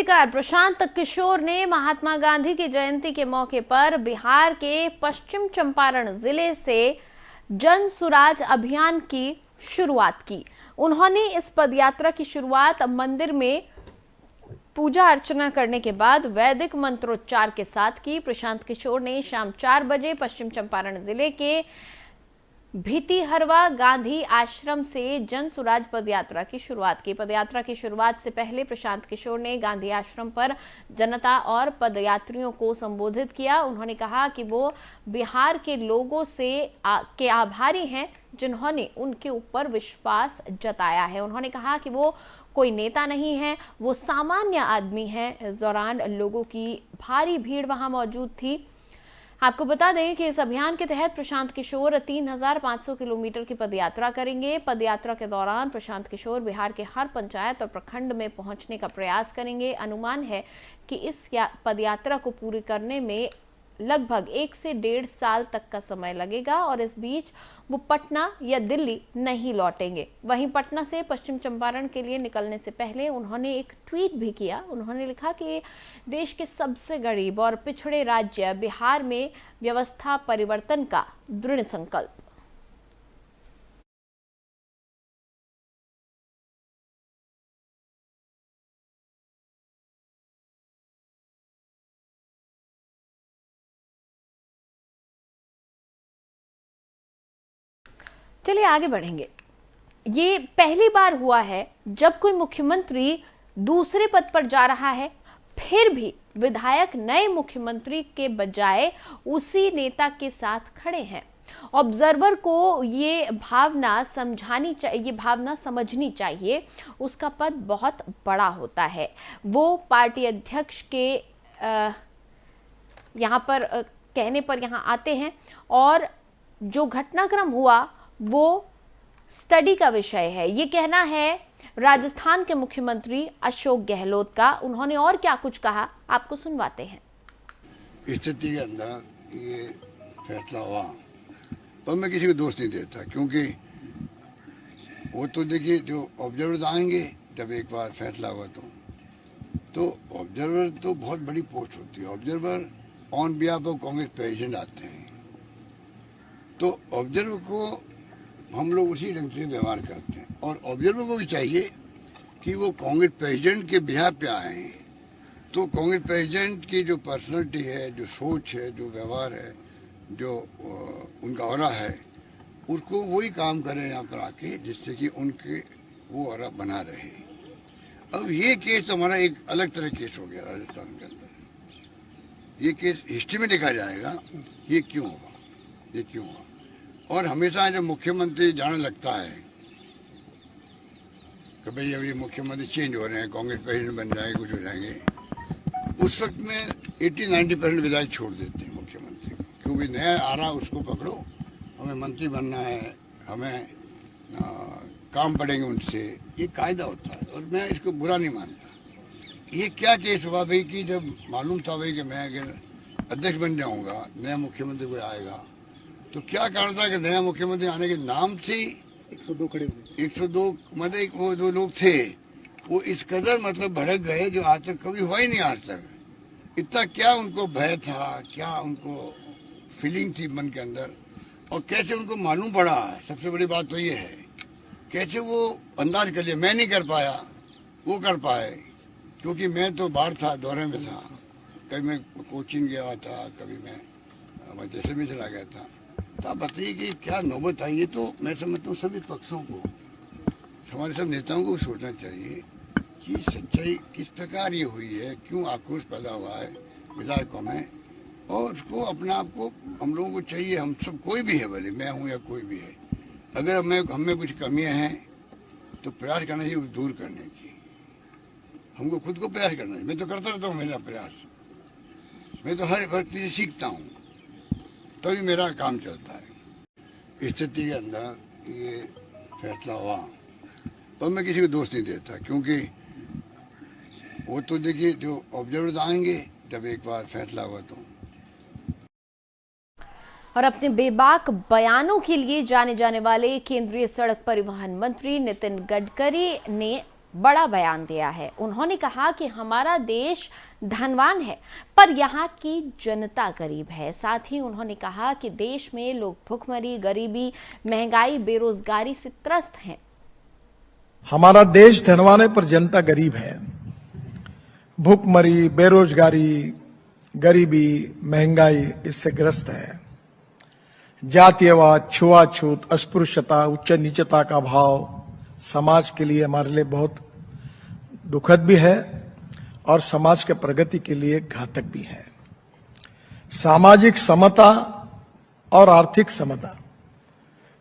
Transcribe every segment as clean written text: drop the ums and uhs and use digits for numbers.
गीतकार प्रशांत किशोर ने महात्मा गांधी की जयंती के मौके पर बिहार के पश्चिम चंपारण जिले से जन सुराज अभियान की शुरुआत की। उन्होंने इस पदयात्रा की शुरुआत मंदिर में पूजा अर्चना करने के बाद वैदिक मंत्रोच्चार के साथ की। प्रशांत किशोर ने शाम 4 बजे पश्चिम चंपारण जिले के भितिहरवा गांधी आश्रम से जन सुराज पदयात्रा की शुरुआत की। पदयात्रा की शुरुआत से पहले प्रशांत किशोर ने गांधी आश्रम पर जनता और पदयात्रियों को संबोधित किया। उन्होंने कहा कि वो बिहार के लोगों के आभारी हैं जिन्होंने उनके ऊपर विश्वास जताया है। उन्होंने कहा कि वो कोई नेता नहीं है, वो सामान्य आदमी हैं। इस दौरान लोगों की भारी भीड़ वहां मौजूद थी। आपको बता दें कि इस अभियान के तहत प्रशांत किशोर 3500 किलोमीटर की पदयात्रा करेंगे। पदयात्रा के दौरान प्रशांत किशोर बिहार के हर पंचायत और प्रखंड में पहुंचने का प्रयास करेंगे। अनुमान है कि इस पदयात्रा को पूरी करने में लगभग 1 से 1.5 साल तक का समय लगेगा और इस बीच वो पटना या दिल्ली नहीं लौटेंगे। वहीं पटना से पश्चिम चंपारण के लिए निकलने से पहले उन्होंने एक ट्वीट भी किया। उन्होंने लिखा कि देश के सबसे गरीब और पिछड़े राज्य बिहार में व्यवस्था परिवर्तन का दृढ़ संकल्प। चलिए आगे बढ़ेंगे। ये पहली बार हुआ है जब कोई मुख्यमंत्री दूसरे पद पर जा रहा है, फिर भी विधायक नए मुख्यमंत्री के बजाय उसी नेता के साथ खड़े हैं। ऑब्जर्वर को ये भावना समझनी चाहिए। उसका पद बहुत बड़ा होता है। वो पार्टी अध्यक्ष के यहाँ पर कहने पर यहाँ आते हैं और जो घटनाक्रम हुआ वो स्टडी का विषय है। ये कहना है राजस्थान के मुख्यमंत्री अशोक गहलोत का। उन्होंने और क्या कुछ कहा, आपको सुनवाते हैं। स्थिति के अंदर ये फैसला हुआ, पर मैं किसी को दोष नहीं देता, क्योंकि वो तो देखिए जो ऑब्जर्वर आएंगे जब एक बार फैसला हुआ तो ऑब्जर्वर तो बहुत बड़ी पोस्ट होती है। Observer on behalf of Congress president आते हैं, तो ऑब्जर्वर को हम लोग उसी ढंग से व्यवहार करते हैं और ऑब्जर्वर को भी चाहिए कि वो कांग्रेस प्रेसिडेंट के बिहाफ पे आए हैं। तो कांग्रेस प्रेसिडेंट की जो पर्सनालिटी है, जो सोच है, जो व्यवहार है, जो उनका ऑरा है, उसको वही काम करें यहाँ पर आके, जिससे कि उनके वो ऑरा बना रहे। अब ये केस हमारा एक अलग तरह केस हो गया राजस्थान के अंदर। ये केस हिस्ट्री में देखा जाएगा ये क्यों हुआ। और हमेशा जब मुख्यमंत्री जाने लगता है कि भाई अभी मुख्यमंत्री चेंज हो रहे हैं, कांग्रेस प्रेसिडेंट बन जाएंगे, कुछ हो जाएंगे, उस वक्त में 80-90% विधायक छोड़ देते हैं मुख्यमंत्री को, क्योंकि नया आ रहा उसको पकड़ो, हमें मंत्री बनना है, हमें काम पड़ेंगे उनसे। ये कायदा होता है और मैं इसको बुरा नहीं मानता। ये क्या केस हुआ भाई कि जब मालूम था भाई कि मैं अगर अध्यक्ष बन जाऊंगा, नया मुख्यमंत्री कोई आएगा, तो क्या कारण था कि नया मुख्यमंत्री आने के नाम से 102 खड़े हुए। 102 मतलब वो 2 लोग थे, वो इस कदर मतलब भड़क गए जो आज तक कभी हुआ ही नहीं। आज तक इतना क्या उनको भय था, क्या उनको फीलिंग थी मन के अंदर, और कैसे उनको मालूम पड़ा। सबसे बड़ी बात तो ये है कैसे वो अंदाज कर लिया। मैं नहीं कर पाया, वो कर पाए, क्योंकि मैं तो बाहर था, दौरे में था, कभी मैं कोचिंग गया था, कभी मैं जैसलमेर चला गया था। तो आप बताइए कि क्या नौबत आई है। तो मैं समझता हूँ सभी पक्षों को, हमारे सब नेताओं को सोचना चाहिए कि सच्चाई किस प्रकार ये हुई है, क्यों आक्रोश पैदा हुआ है विधायकों में, और उसको अपने आप को हम लोगों को चाहिए, हम सब कोई भी है, भले मैं हूँ या कोई भी है, अगर हम में कुछ कमियां हैं तो प्रयास करना चाहिए दूर करने की। हमको खुद को प्रयास करना चाहिए। मैं तो करता रहता हूँ मेरा प्रयास, मैं तो हर वक्त से सीखता हूँ, तभी मेरा काम चलता है। स्थिति के अंदर ये फैसला हुआ, पर मैं किसी को दोष नहीं देता, क्योंकि वो तो देखिए जो ऑब्जर्वर आएंगे जब एक बार फैसला हुआ तो। और अपने बेबाक बयानों के लिए जाने जाने वाले केंद्रीय सड़क परिवहन मंत्री नितिन गडकरी ने बड़ा बयान दिया है। उन्होंने कहा कि हमारा देश धनवान है पर यहाँ की जनता गरीब है। साथ ही उन्होंने कहा कि देश में लोग भुखमरी, गरीबी, महंगाई, बेरोजगारी से त्रस्त हैं। हमारा देश धनवान है पर जनता गरीब है। भुखमरी, बेरोजगारी, गरीबी, महंगाई इससे ग्रस्त है। जातीयवाद, छुआछूत, अस्पृश्यता, उच्च नीचता का भाव समाज के लिए हमारे लिए बहुत दुखद भी है और समाज के प्रगति के लिए घातक भी है। सामाजिक समता और आर्थिक समता,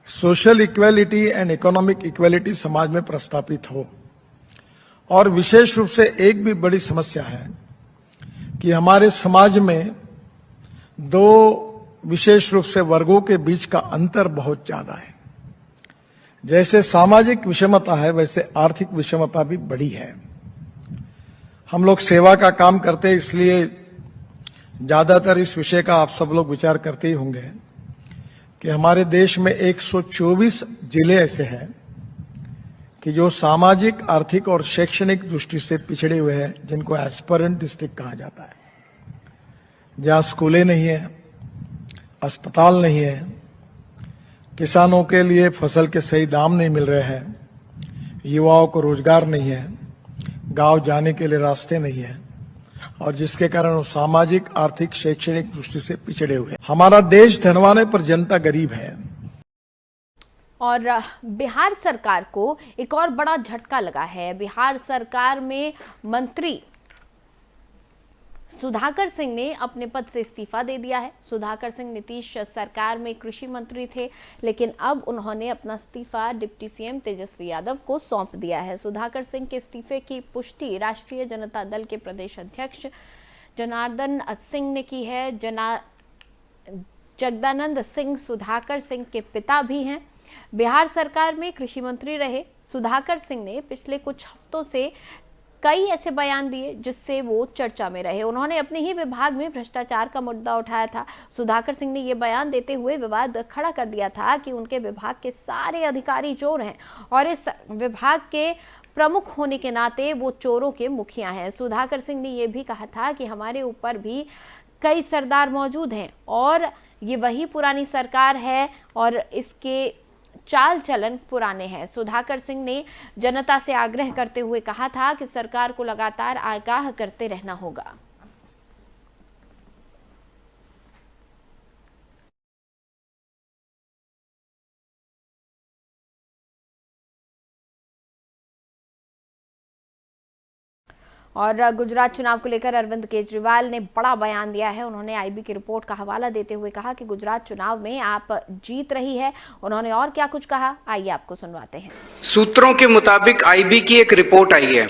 social equality and economic equality समाज में प्रस्थापित हो। और विशेष रूप से एक भी बड़ी समस्या है कि हमारे समाज में दो विशेष रूप से वर्गों के बीच का अंतर बहुत ज्यादा है। जैसे सामाजिक विषमता है वैसे आर्थिक विषमता भी बड़ी है। हम लोग सेवा का काम करते हैं, इसलिए ज्यादातर इस विषय का आप सब लोग विचार करते ही होंगे कि हमारे देश में 124 जिले ऐसे हैं कि जो सामाजिक, आर्थिक और शैक्षणिक दृष्टि से पिछड़े हुए हैं, जिनको एस्पिरेंट डिस्ट्रिक्ट कहा जाता है, जहां स्कूलें नहीं है, अस्पताल नहीं है, किसानों के लिए फसल के सही दाम नहीं मिल रहे हैं, युवाओं को रोजगार नहीं है, गांव जाने के लिए रास्ते नहीं है और जिसके कारण वो सामाजिक, आर्थिक, शैक्षणिक दृष्टि से पिछड़े हुए हैं। हमारा देश धनवान है पर जनता गरीब है। और बिहार सरकार को एक और बड़ा झटका लगा है। बिहार सरकार में मंत्री सुधाकर सिंह ने अपने पद से इस्तीफा दे दिया है। सुधाकर सिंह नीतीश सरकार में कृषि मंत्री थे, लेकिन अब उन्होंने अपना इस्तीफा डिप्टी सीएम तेजस्वी यादव को सौंप दिया है। सुधाकर सिंह के इस्तीफे की पुष्टि राष्ट्रीय जनता दल के प्रदेश अध्यक्ष जनार्दन सिंह ने की है। जगदानंद सिंह सुधाकर सिंह के पिता भी हैं। बिहार सरकार में कृषि मंत्री रहे सुधाकर सिंह ने पिछले कुछ हफ्तों से कई ऐसे बयान दिए जिससे वो चर्चा में रहे। उन्होंने अपने ही विभाग में भ्रष्टाचार का मुद्दा उठाया था। सुधाकर सिंह ने ये बयान देते हुए विवाद खड़ा कर दिया था कि उनके विभाग के सारे अधिकारी चोर हैं और इस विभाग के प्रमुख होने के नाते वो चोरों के मुखिया हैं। सुधाकर सिंह ने यह भी कहा था कि हमारे ऊपर भी कई सरदार मौजूद हैं और ये वही पुरानी सरकार है और इसके चाल चलन पुराने हैं। सुधाकर सिंह ने जनता से आग्रह करते हुए कहा था कि सरकार को लगातार आगाह करते रहना होगा। और गुजरात चुनाव को लेकर अरविंद केजरीवाल ने बड़ा बयान दिया है। उन्होंने आईबी की रिपोर्ट का हवाला देते हुए कहा कि गुजरात चुनाव में आप जीत रही है। उन्होंने और क्या कुछ कहा, आइए आपको सुनवाते हैं। सूत्रों के मुताबिक आईबी की एक रिपोर्ट आई है।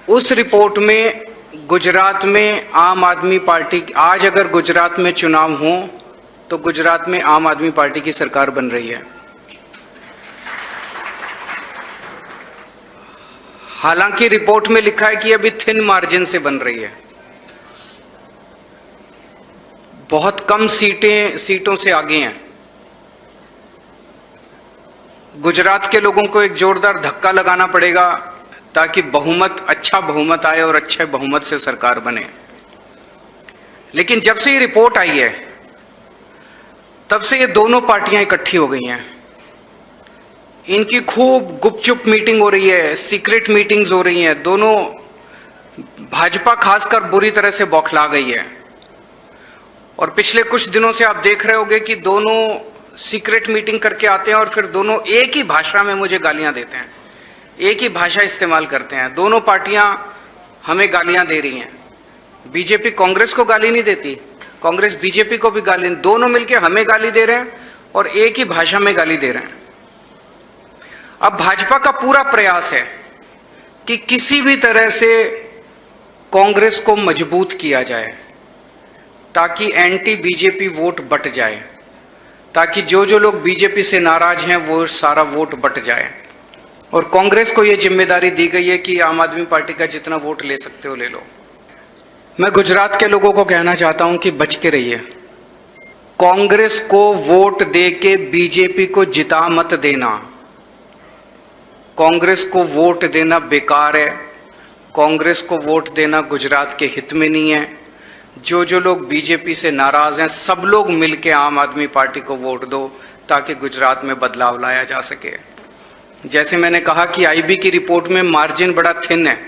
उस रिपोर्ट में गुजरात में आम आदमी पार्टी, आज अगर गुजरात में चुनाव हो तो गुजरात में आम आदमी पार्टी की सरकार बन रही है। हालांकि रिपोर्ट में लिखा है कि अभी थिन मार्जिन से बन रही है, बहुत कम सीटों से आगे हैं। गुजरात के लोगों को एक जोरदार धक्का लगाना पड़ेगा ताकि अच्छा बहुमत आए और अच्छे बहुमत से सरकार बने। लेकिन जब से ये रिपोर्ट आई है तब से ये दोनों पार्टियां इकट्ठी हो गई हैं। इनकी खूब गुपचुप मीटिंग हो रही है, सीक्रेट मीटिंग्स हो रही हैं। दोनों, भाजपा खासकर बुरी तरह से बौखला गई है और पिछले कुछ दिनों से आप देख रहे होंगे कि दोनों सीक्रेट मीटिंग करके आते हैं और फिर दोनों एक ही भाषा में मुझे गालियां देते हैं, एक ही भाषा इस्तेमाल करते हैं। दोनों पार्टियां हमें गालियां दे रही हैं। बीजेपी कांग्रेस को गाली नहीं देती, कांग्रेस बीजेपी को भी गाली, दोनों मिलकर हमें गाली दे रहे हैं और एक ही भाषा में गाली दे रहे हैं। अब भाजपा का पूरा प्रयास है कि किसी भी तरह से कांग्रेस को मजबूत किया जाए ताकि एंटी बीजेपी वोट बट जाए, ताकि जो लोग बीजेपी से नाराज हैं वो सारा वोट बट जाए। और कांग्रेस को ये जिम्मेदारी दी गई है कि आम आदमी पार्टी का जितना वोट ले सकते हो ले लो। मैं गुजरात के लोगों को कहना चाहता हूं कि बच के रहिए। कांग्रेस को वोट दे के बीजेपी को जिता मत देना। कांग्रेस को वोट देना बेकार है, कांग्रेस को वोट देना गुजरात के हित में नहीं है। जो लोग बीजेपी से नाराज हैं, सब लोग मिलकर आम आदमी पार्टी को वोट दो ताकि गुजरात में बदलाव लाया जा सके। जैसे मैंने कहा कि आईबी की रिपोर्ट में मार्जिन बड़ा थिन है,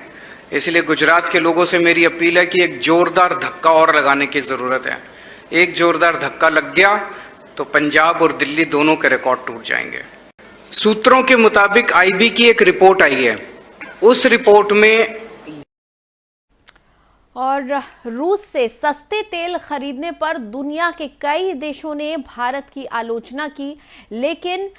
इसलिए गुजरात के लोगों से मेरी अपील है कि एक जोरदार धक्का और लगाने की जरूरत है। एक जोरदार धक्का लग गया तो पंजाब और दिल्ली दोनों के रिकॉर्ड टूट जाएंगे। सूत्रों के मुताबिक आईबी की एक रिपोर्ट आई है, उस रिपोर्ट में और रूस से सस्ते तेल खरीदने पर दुनिया के कई देशों ने भारत की आलोचना की, लेकिन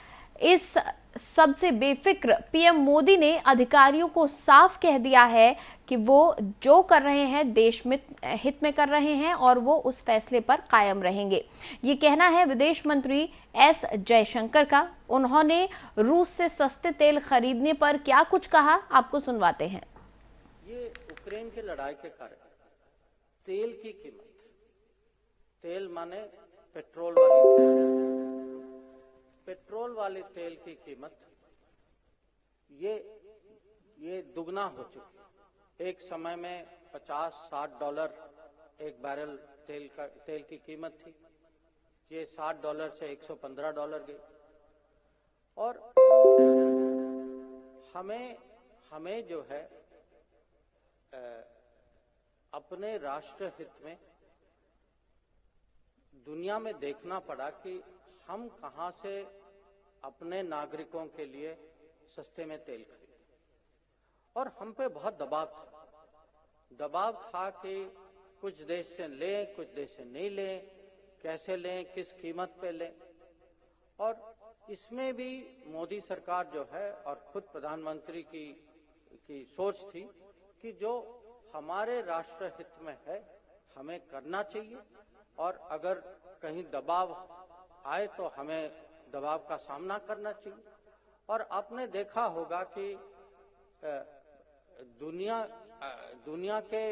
इस सबसे बेफिक्र पीएम मोदी ने अधिकारियों को साफ कह दिया है कि वो जो कर रहे हैं देश में हित में कर रहे हैं और वो उस फैसले पर कायम रहेंगे। ये कहना है विदेश मंत्री एस जयशंकर का। उन्होंने रूस से सस्ते तेल खरीदने पर क्या कुछ कहा, आपको सुनवाते हैं। ये यूक्रेन की लड़ाई के कारण तेल की कीमत, तेल माने पेट्रोल वाली तेल की कीमत ये दुगना हो चुकी। एक समय में 50-60 डॉलर एक बैरल तेल की कीमत थी, ये 60 डॉलर से 115 डॉलर गई। और हमें जो है अपने राष्ट्र हित में दुनिया में देखना पड़ा कि हम कहां से अपने नागरिकों के लिए सस्ते में तेल खरीदें, और हम पे बहुत दबाव था कि कुछ देश से लें, कुछ देश से नहीं लें, कैसे लें, किस कीमत पे लें। और इसमें भी मोदी सरकार जो है और खुद प्रधानमंत्री की सोच थी कि जो हमारे राष्ट्र हित में है हमें करना चाहिए, और अगर कहीं दबाव आए तो हमें दबाव का सामना करना चाहिए। और आपने देखा होगा कि दुनिया के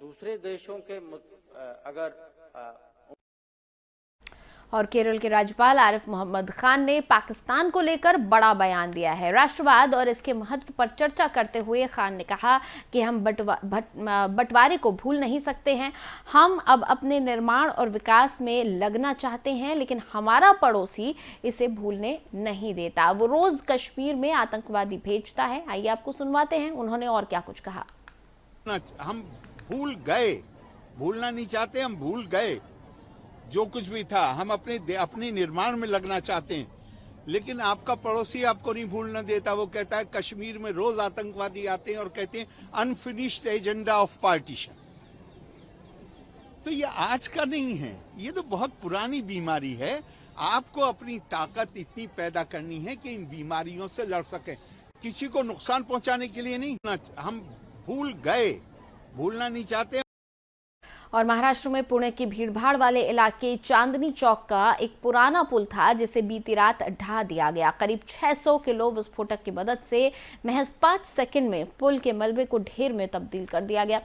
दूसरे देशों के अगर और केरल के राज्यपाल आरिफ मोहम्मद खान ने पाकिस्तान को लेकर बड़ा बयान दिया है। राष्ट्रवाद और इसके महत्व पर चर्चा करते हुए खान ने कहा कि हम बंटवारे को भूल नहीं सकते हैं। हम अब अपने निर्माण और विकास में लगना चाहते हैं, लेकिन हमारा पड़ोसी इसे भूलने नहीं देता। वो रोज कश्मीर में आतंकवादी भेजता है। आइए आपको सुनवाते हैं उन्होंने और क्या कुछ कहा। हम भूल गए, भूलना नहीं चाहते, हम भूल गए जो कुछ भी था। हम अपने निर्माण में लगना चाहते हैं, लेकिन आपका पड़ोसी आपको नहीं भूलना देता। वो कहता है कश्मीर में रोज आतंकवादी आते हैं और कहते हैं अनफिनिश्ड एजेंडा ऑफ पार्टीशन। तो ये आज का नहीं है, ये तो बहुत पुरानी बीमारी है। आपको अपनी ताकत इतनी पैदा करनी है कि इन बीमारियों से लड़ सके, किसी को नुकसान पहुंचाने के लिए नहीं। हम भूल गए, भूलना नहीं चाहते। और महाराष्ट्र में पुणे की भीड़भाड़ वाले इलाके चांदनी चौक का एक पुराना पुल था जिसे बीती रात ढा दिया गया। करीब 600 किलो विस्फोटक की मदद से महज 5 सेकंड में पुल के मलबे को ढेर में तब्दील कर दिया गया।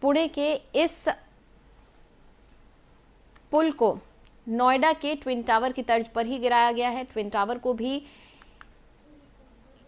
पुणे के इस पुल को नोएडा के ट्विन टावर की तर्ज पर ही गिराया गया है। ट्विन टावर को भी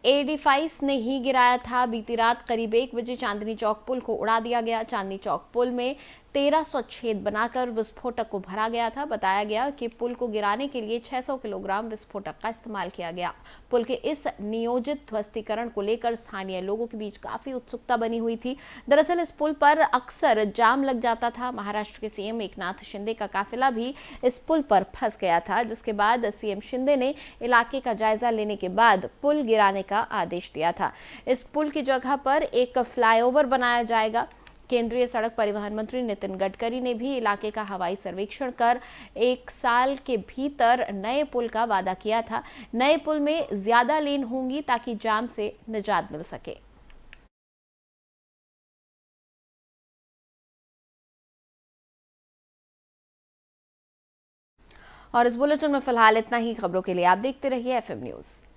एडिफाइस ने ही गिराया था। बीती रात करीब 1 बजे चांदनी चौक पुल को उड़ा दिया गया। चांदनी चौक पुल में 1300 छेद बनाकर विस्फोटक को भरा गया था। बताया गया कि पुल को गिराने के लिए 600 किलोग्राम विस्फोटक का इस्तेमाल किया गया। पुल के इस नियोजित ध्वस्तीकरण को लेकर स्थानीय लोगों के बीच काफी उत्सुकता बनी हुई थी। दरअसल इस पुल पर अक्सर जाम लग जाता था। महाराष्ट्र के सीएम एकनाथ शिंदे का काफिला भी इस पुल पर फंस गया था, जिसके बाद सीएम शिंदे ने इलाके का जायजा लेने के बाद पुल गिराने का आदेश दिया था। इस पुल की जगह पर एक फ्लाईओवर बनाया जाएगा। केंद्रीय सड़क परिवहन मंत्री नितिन गडकरी ने भी इलाके का हवाई सर्वेक्षण कर 1 साल के भीतर नए पुल का वादा किया था। नए पुल में ज्यादा लेन होंगी ताकि जाम से निजात मिल सके। और इस बुलेटिन में फिलहाल इतना ही। खबरों के लिए आप देखते रहिए FM न्यूज़।